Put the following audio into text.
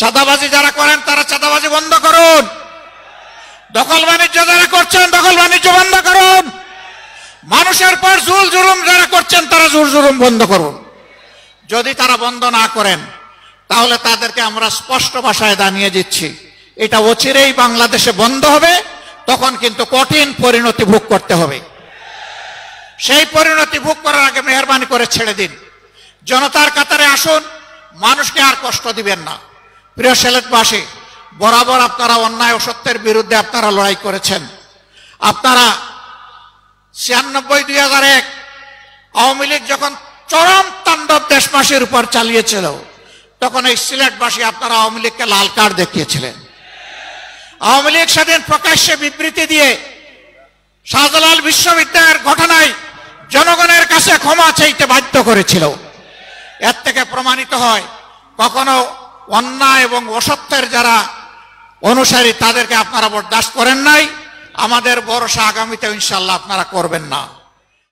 চাঁদাবাজি যারা করেন তারা চাঁদাবাজি বন্ধ করুন। দখল বাণিজ্য যারা করছেন দখল বাণিজ্য বন্ধ করুন। মানুষের পর জুল জুলুম যারা করছেন তারা জুল জুলুম বন্ধ করুন। যদি তারা বন্ধ না করেন তাহলে তাদেরকে আমরা স্পষ্ট ভাষায় জানিয়ে দিচ্ছি, এটা অচিরেই বাংলাদেশে বন্ধ হবে। তখন কিন্তু কঠিন পরিণতি ভোগ করতে হবে। সেই পরিণতি ভোগ করার আগে মেহরবানি করে ছেড়ে দিন, জনতার কাতারে আসুন, মানুষকে আর কষ্ট দিবেন না। প্রিয় সিলেটবাসী, বরাবর আপনারা অন্যায় ও সত্যের বিরুদ্ধে আপনারা লড়াই করেছেন। আপনারা 96-2001 আওয়ামী লীগ যখন চরম তাণ্ডব দেশবাসীর উপর চালিয়েছিল, তখন এই সিলেটবাসী আপনারা আওয়ামী লীগকে লাল কার্ড দেখিয়েছিলেন। আওয়ামী লীগ সেদিন প্রকাশ্যে বিবৃতি দিয়ে শাহজালাল বিশ্ববিদ্যালয়ের ঘটনায় জনগণের কাছে ক্ষমা চাইতে বাধ্য করেছিল। এর থেকে প্রমাণিত হয় কখনো অন্যায় এবং অসত্যের যারা অনুসারী তাদেরকে আপনারা বরদাস্ত করেন নাই। আমাদের ভরসা আগামীতে ইনশাআল্লাহ আপনারা করবেন না।